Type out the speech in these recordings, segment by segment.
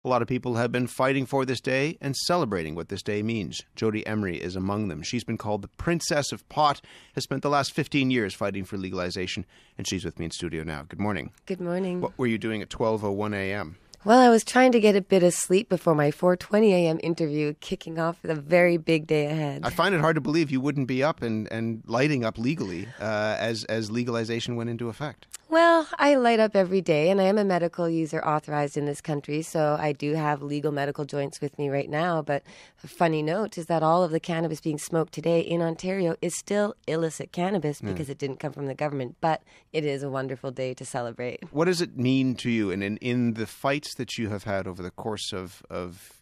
A lot of people have been fighting for this day and celebrating what this day means. Jodie Emery is among them. She's been called the Princess of Pot, has spent the last 15 years fighting for legalization, and she's with me in studio now. Good morning. Good morning. What were you doing at 12:01 a.m.? Well, I was trying to get a bit of sleep before my 4:20 a.m. interview, kicking off a very big day ahead. I find it hard to believe you wouldn't be up and lighting up legally as legalization went into effect. Well, I light up every day, and I am a medical user authorized in this country, so I do have legal medical joints with me right now. But a funny note is that all of the cannabis being smoked today in Ontario is still illicit cannabis because it didn't come from the government. But it is a wonderful day to celebrate. What does it mean to you? And in the fights that you have had over the course of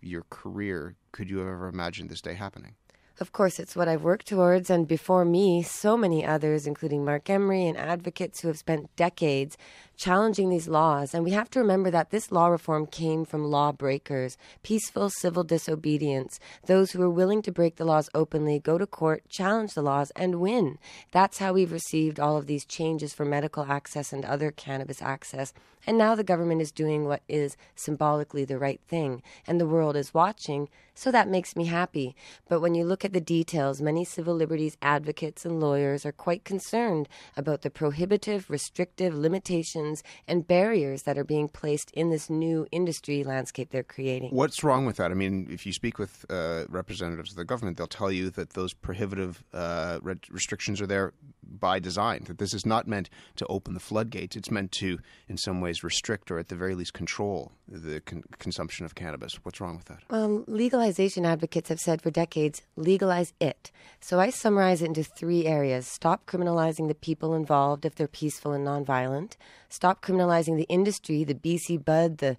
your career, could you have ever imagined this day happening? Of course, it's what I've worked towards, and before me, so many others, including Mark Emery and advocates who have spent decades challenging these laws. And we have to remember that this law reform came from lawbreakers, peaceful civil disobedience, those who are willing to break the laws openly, go to court, challenge the laws, and win. That's how we've received all of these changes for medical access and other cannabis access. And now the government is doing what is symbolically the right thing, and the world is watching, so that makes me happy. But when you look at the details, many civil liberties advocates and lawyers are quite concerned about the prohibitive, restrictive limitations and barriers that are being placed in this new industry landscape they're creating. What's wrong with that? I mean, if you speak with representatives of the government, they'll tell you that those prohibitive restrictions are there by design, that this is not meant to open the floodgates. It's meant to, in some ways, restrict or at the very least control the consumption of cannabis. What's wrong with that? Legalization advocates have said for decades, legalize it. So I summarize it into three areas. Stop criminalizing the people involved if they're peaceful and nonviolent. Stop criminalizing the industry, the BC Bud, the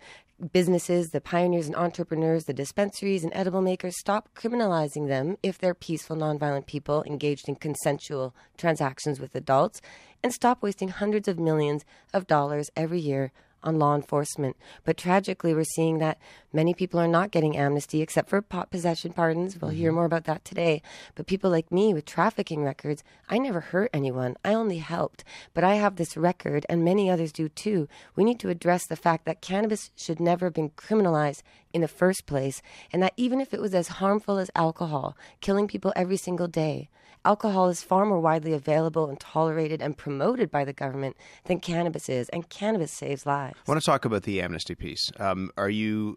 businesses, the pioneers and entrepreneurs, the dispensaries and edible makers. Stop criminalizing them if they're peaceful, nonviolent people engaged in consensual transactions with adults. And stop wasting hundreds of millions of dollars every year on law enforcement. But tragically, we're seeing that many people are not getting amnesty except for pot possession pardons. We'll hear more about that today. But people like me with trafficking records, I never hurt anyone. I only helped. But I have this record, and many others do too. We need to address the fact that cannabis should never have been criminalized in the first place, and that even if it was as harmful as alcohol, killing people every single day, alcohol is far more widely available and tolerated and promoted by the government than cannabis is, and cannabis saves lives. I want to talk about the amnesty piece. Are you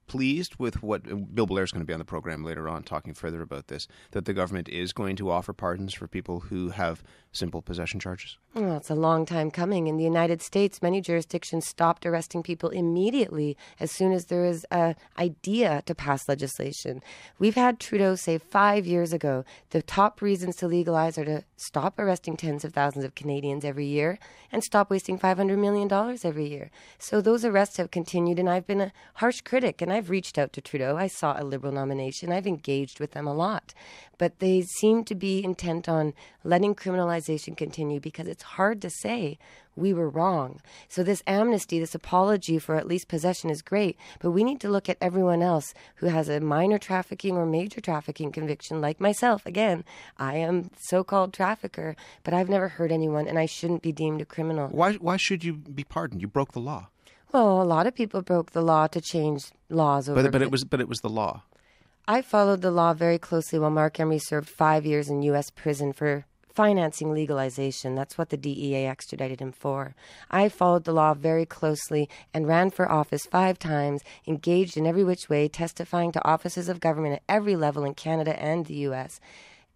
pleased with what Bill Blair is going to be on the program later on talking further about this, that the government is going to offer pardons for people who have simple possession charges? Well, it's a long time coming. In the United States, many jurisdictions stopped arresting people immediately as soon as there was an idea to pass legislation. We've had Trudeau say 5 years ago the top reasons to legalize are to stop arresting tens of thousands of Canadians every year and stop wasting $500 million every year. So those arrests have continued, and I've been a harsh critic, and I've reached out to Trudeau. I saw a Liberal nomination. I've engaged with them a lot. But they seem to be intent on letting criminalization continue because it's hard to say we were wrong. So this amnesty, this apology for at least possession is great, but we need to look at everyone else who has a minor trafficking or major trafficking conviction, like myself. Again, I am so-called trafficker, but I've never hurt anyone, and I shouldn't be deemed a criminal. Why should you be pardoned? You broke the law. Well, a lot of people broke the law to change laws over. But it was the law. I followed the law very closely while Mark Emery served 5 years in U.S. prison for financing legalization. That's what the DEA extradited him for. I followed the law very closely and ran for office 5 times, engaged in every which way, testifying to offices of government at every level in Canada and the U.S.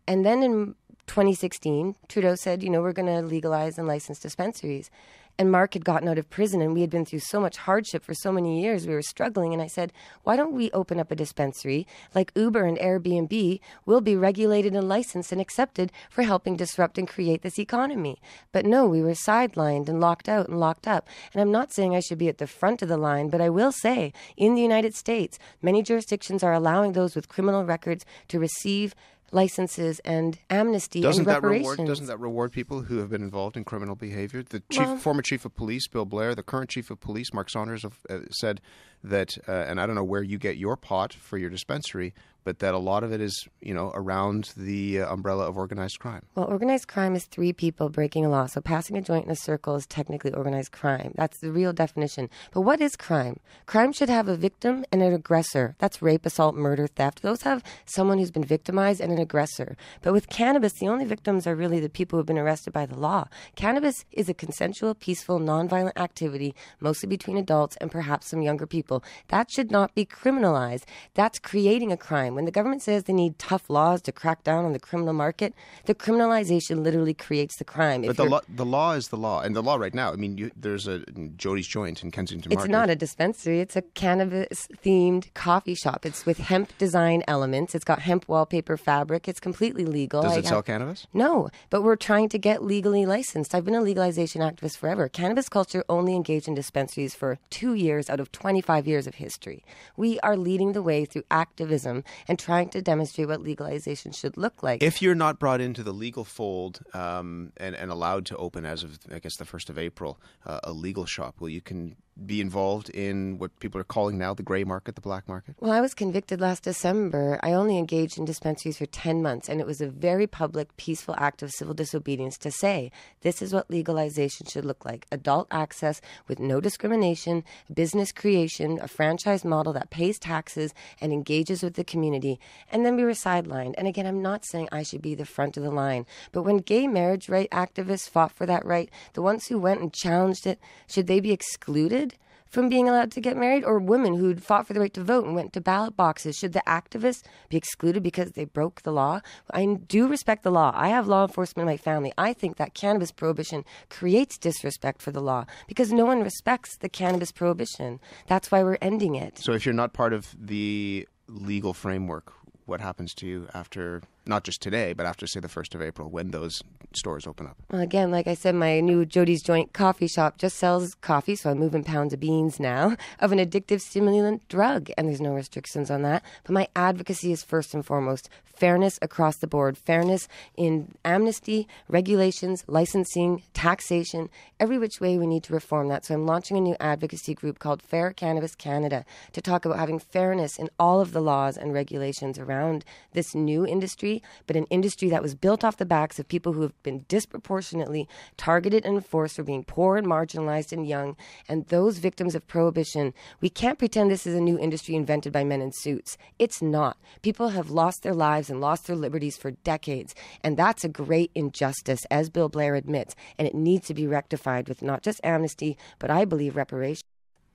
And then in 2016, Trudeau said, we're going to legalize and license dispensaries. And Mark had gotten out of prison, and we had been through so much hardship for so many years. We were struggling, and I said, why don't we open up a dispensary like Uber and Airbnb will be regulated and licensed and accepted for helping disrupt and create this economy? But no, we were sidelined and locked out and locked up. And I'm not saying I should be at the front of the line, but I will say, in the United States, many jurisdictions are allowing those with criminal records to receive licenses and amnesty and reparations. Doesn't that reward people who have been involved in criminal behavior? The former chief of police, Bill Blair, the current chief of police, Mark Saunders, have said that, and I don't know where you get your pot for your dispensary, but that a lot of it is, around the umbrella of organized crime. Well, organized crime is 3 people breaking a law. So passing a joint in a circle is technically organized crime. That's the real definition. But what is crime? Crime should have a victim and an aggressor. That's rape, assault, murder, theft. Those have someone who's been victimized and an aggressor. But with cannabis, the only victims are really the people who have been arrested by the law. Cannabis is a consensual, peaceful, nonviolent activity, mostly between adults and perhaps some younger people. That should not be criminalized. That's creating a crime. When the government says they need tough laws to crack down on the criminal market, the criminalization literally creates the crime. But the law is the law. And the law right now, there's a Jodie's Joint in Kensington Market. It's not a dispensary. It's a cannabis-themed coffee shop. It's with hemp design elements. It's got hemp wallpaper fabric. It's completely legal. Does it sell cannabis? No, but we're trying to get legally licensed. I've been a legalization activist forever. Cannabis culture only engaged in dispensaries for 2 years out of 25 years of history. We are leading the way through activism and trying to demonstrate what legalization should look like. If you're not brought into the legal fold and allowed to open as of, I guess, the 1st of April, a legal shop, well, you can be involved in what people are calling now the gray market, the black market? Well, I was convicted last December. I only engaged in dispensaries for 10 months, and it was a very public, peaceful act of civil disobedience to say, this is what legalization should look like. Adult access with no discrimination, business creation, a franchise model that pays taxes and engages with the community. And then we were sidelined. And again, I'm not saying I should be the front of the line, but when gay marriage right activists fought for that right, the ones who went and challenged it, should they be excluded from being allowed to get married? Or women who'd fought for the right to vote and went to ballot boxes, should the activists be excluded because they broke the law? I do respect the law. I have law enforcement in my family. I think that cannabis prohibition creates disrespect for the law because no one respects the cannabis prohibition. That's why we're ending it. So if you're not part of the legal framework, what happens to you after, not just today, but after, say, the 1st of April, when those stores open up? Well, again, like I said, my new Jodie's Joint coffee shop just sells coffee, so I'm moving pounds of beans now, of an addictive stimulant drug, and there's no restrictions on that. But my advocacy is first and foremost fairness across the board, fairness in amnesty, regulations, licensing, taxation, every which way we need to reform that. So I'm launching a new advocacy group called Fair Cannabis Canada to talk about having fairness in all of the laws and regulations around this new industry, but an industry that was built off the backs of people who have been disproportionately targeted and enforced for being poor and marginalized and young, and those victims of prohibition. We can't pretend this is a new industry invented by men in suits. It's not. People have lost their lives and lost their liberties for decades, and that's a great injustice, as Bill Blair admits, and it needs to be rectified with not just amnesty, but I believe reparation.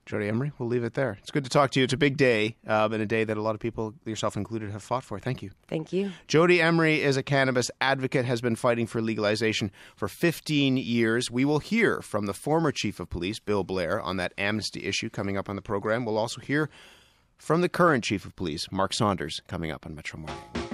Jodie Emery, we'll leave it there. It's good to talk to you. It's a big day, and a day that a lot of people, yourself included, have fought for. Thank you. Thank you. Jodie Emery is a cannabis advocate, has been fighting for legalization for 15 years. We will hear from the former chief of police, Bill Blair, on that amnesty issue coming up on the program. We'll also hear from the current chief of police, Mark Saunders, coming up on Metro Morning.